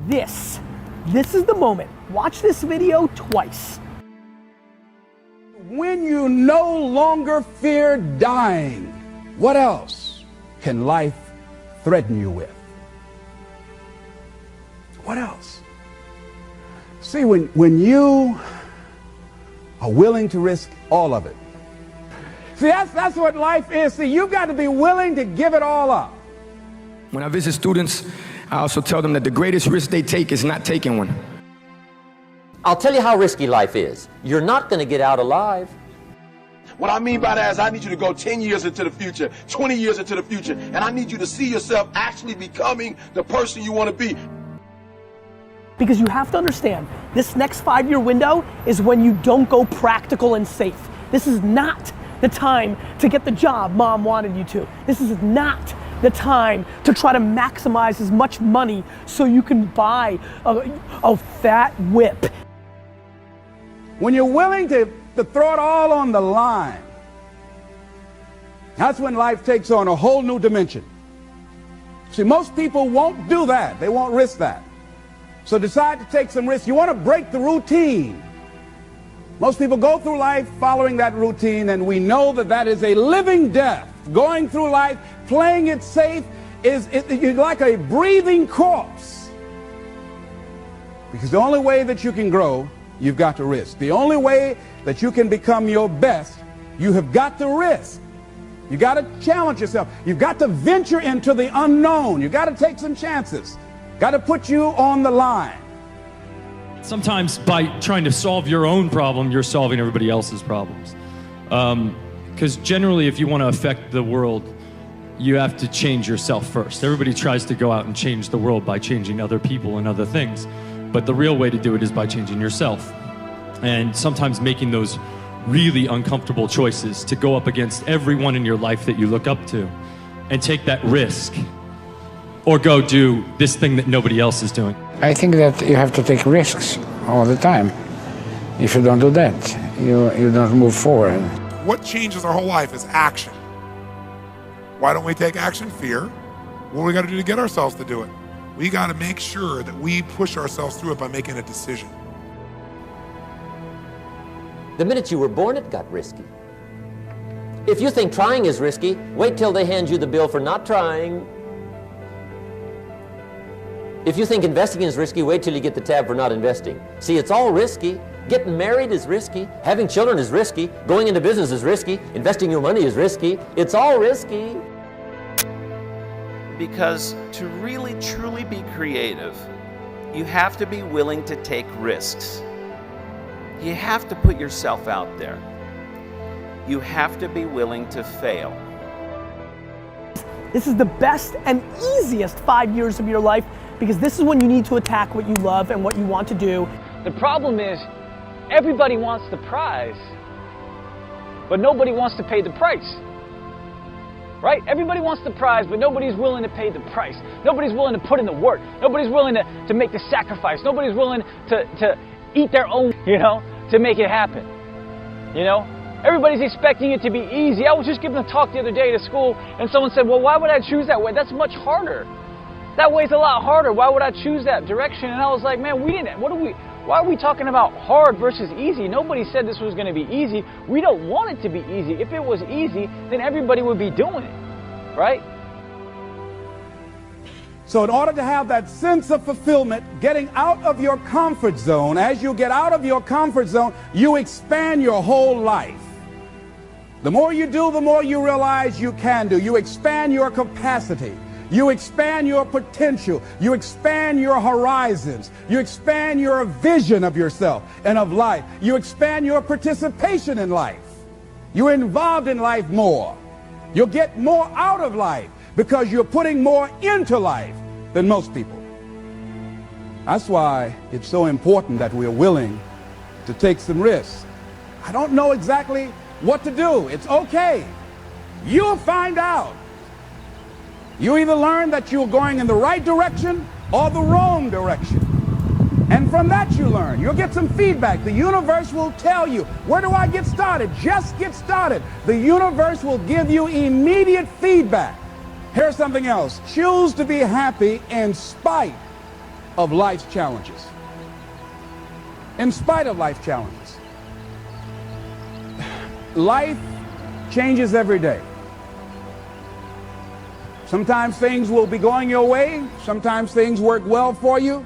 this is the moment. Watch this video twice. When you no longer fear dying, what else can life threaten you with? What else? See, when you are willing to risk all of it. See, that's what life is. See, you've got to be willing to give it all up. When I visit students, I also tell them that the greatest risk they take is not taking one. I'll tell you how risky life is. You're not going to get out alive. What I mean by that is I need you to go 10 years into the future, 20 years into the future, and I need you to see yourself actually becoming the person you want to be. Because you have to understand, this next 5-year window is when you don't go practical and safe. This is not the time to get the job mom wanted you to. This is not the time to try to maximize as much money so you can buy a fat whip. When you're willing to throw it all on the line, that's when life takes on a whole new dimension. See, most people won't do that. They won't risk that. So decide to take some risks. You want to break the routine. Most people go through life following that routine, and we know that that is a living death. Going through life, playing it safe, you're like a breathing corpse. Because the only way that you can grow, you've got to risk. The only way that you can become your best, you have got to risk. You got to challenge yourself. You've got to venture into the unknown. You've got to take some chances. Got to put you on the line. Sometimes by trying to solve your own problem, you're solving everybody else's problems. Because generally, if you want to affect the world, you have to change yourself first. Everybody tries to go out and change the world by changing other people and other things. But the real way to do it is by changing yourself. And sometimes making those really uncomfortable choices to go up against everyone in your life that you look up to and take that risk. Or go do this thing that nobody else is doing. I think that you have to take risks all the time. If you don't do that, you don't move forward. What changes our whole life is action. Why don't we take action? Fear. What do we got to do to get ourselves to do it? We got to make sure that we push ourselves through it by making a decision. The minute you were born, it got risky. If you think trying is risky, wait till they hand you the bill for not trying. If you think investing is risky, wait till you get the tab for not investing. See, it's all risky. Getting married is risky. Having children is risky. Going into business is risky. Investing your money is risky. It's all risky. Because to really, truly be creative, you have to be willing to take risks. You have to put yourself out there. You have to be willing to fail. This is the best and easiest 5 years of your life, because this is when you need to attack what you love and what you want to do. The problem is, everybody wants the prize, but nobody wants to pay the price. Right? Everybody wants the prize, but nobody's willing to pay the price. Nobody's willing to put in the work. Nobody's willing to make the sacrifice. Nobody's willing to eat their own, to make it happen. Everybody's expecting it to be easy. I was just giving a talk the other day to school, and someone said, well, why would I choose that way? That's much harder. That way's a lot harder. Why would I choose that direction? And I was like, man, why are we talking about hard versus easy? Nobody said this was going to be easy. We don't want it to be easy. If it was easy, then everybody would be doing it, right? So in order to have that sense of fulfillment, getting out of your comfort zone, as you get out of your comfort zone, you expand your whole life. The more you do, the more you realize you can do. You expand your capacity. You expand your potential. You expand your horizons. You expand your vision of yourself and of life. You expand your participation in life. You're involved in life more. You'll get more out of life because you're putting more into life than most people. That's why it's so important that we're willing to take some risks. I don't know exactly what to do. It's okay. You'll find out. You either learn that you're going in the right direction or the wrong direction. And from that you learn. You'll get some feedback. The universe will tell you, where do I get started? Just get started. The universe will give you immediate feedback. Here's something else. Choose to be happy in spite of life's challenges. In spite of life's challenges. Life changes every day. Sometimes things will be going your way. Sometimes things work well for you.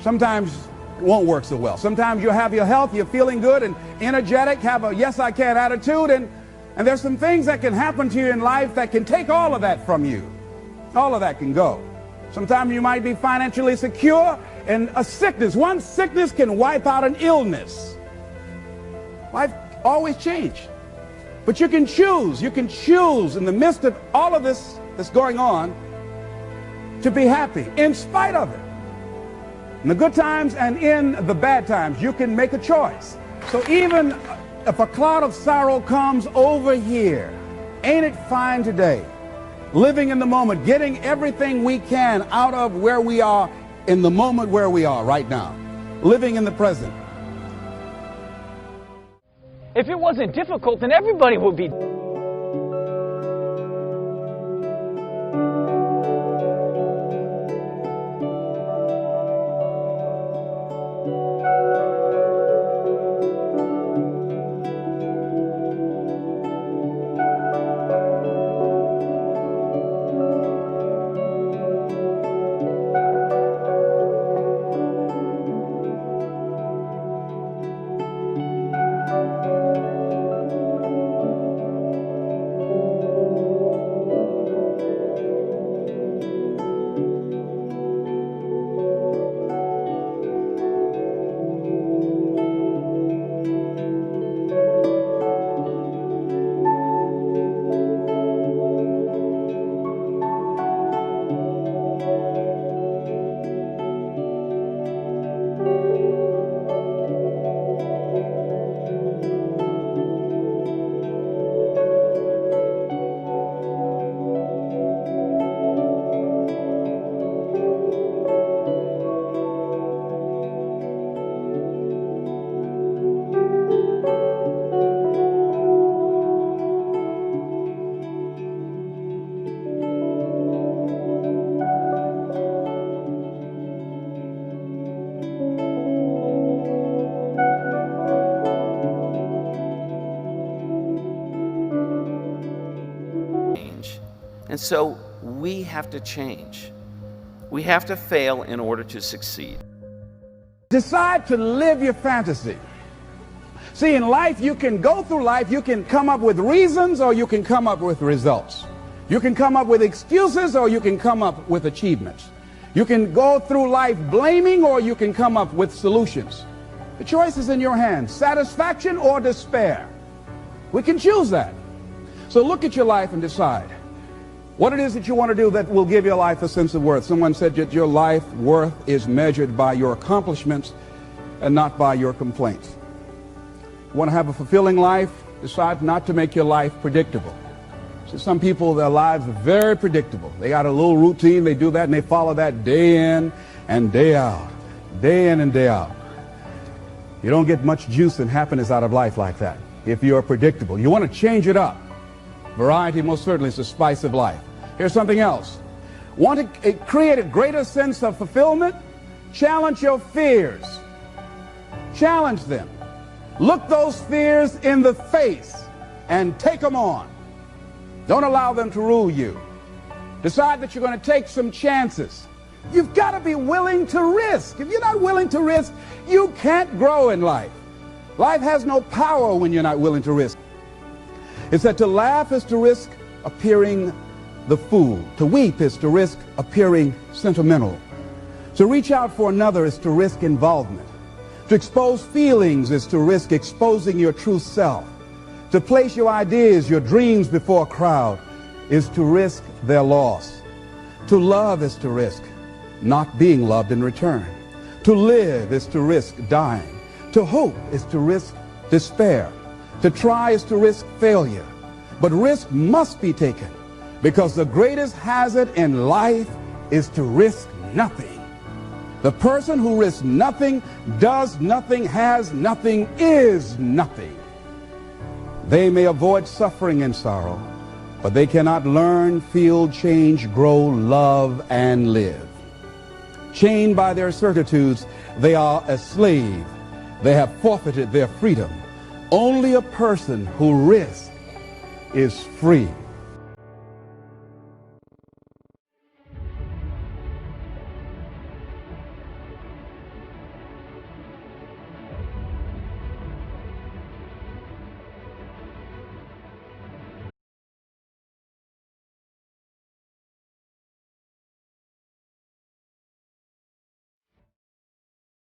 Sometimes it won't work so well. Sometimes you'll have your health, you're feeling good and energetic, have a yes I can attitude, and there's some things that can happen to you in life that can take all of that from you. All of that can go. Sometimes you might be financially secure, and a sickness, one sickness can wipe out an illness. Life always changes. But you can choose in the midst of all of this that's going on to be happy in spite of it. In the good times and in the bad times, you can make a choice. So even if a cloud of sorrow comes over here, ain't it fine today? Living in the moment, getting everything we can out of where we are in the moment where we are right now. Living in the present. If it wasn't difficult, then everybody would be. And so we have to change. We have to fail in order to succeed. Decide to live your fantasy. See, in life, you can go through life, you can come up with reasons or you can come up with results. You can come up with excuses or you can come up with achievements. You can go through life blaming or you can come up with solutions. The choice is in your hands, satisfaction or despair. We can choose that. So look at your life and decide what it is that you want to do that will give your life a sense of worth. Someone said that your life worth is measured by your accomplishments and not by your complaints. You want to have a fulfilling life? Decide not to make your life predictable. So some people, their lives are very predictable. They got a little routine, they do that, and they follow that day in and day out. Day in and day out. You don't get much juice and happiness out of life like that if you're predictable. You want to change it up. Variety most certainly is the spice of life. Here's something else. Want to create a greater sense of fulfillment? Challenge your fears. Challenge them. Look those fears in the face and take them on. Don't allow them to rule you. Decide that you're going to take some chances. You've got to be willing to risk. If you're not willing to risk, you can't grow in life. Life has no power when you're not willing to risk. It's that to laugh is to risk appearing the fool. To weep is to risk appearing sentimental. To reach out for another is to risk involvement. To expose feelings is to risk exposing your true self. To place your ideas, your dreams before a crowd is to risk their loss. To love is to risk not being loved in return. To live is to risk dying. To hope is to risk despair. To try is to risk failure. But risk must be taken because the greatest hazard in life is to risk nothing. The person who risks nothing, does nothing, has nothing, is nothing. They may avoid suffering and sorrow, but they cannot learn, feel, change, grow, love, and live. Chained by their certitudes, they are a slave. They have forfeited their freedom. Only a person who risks is free.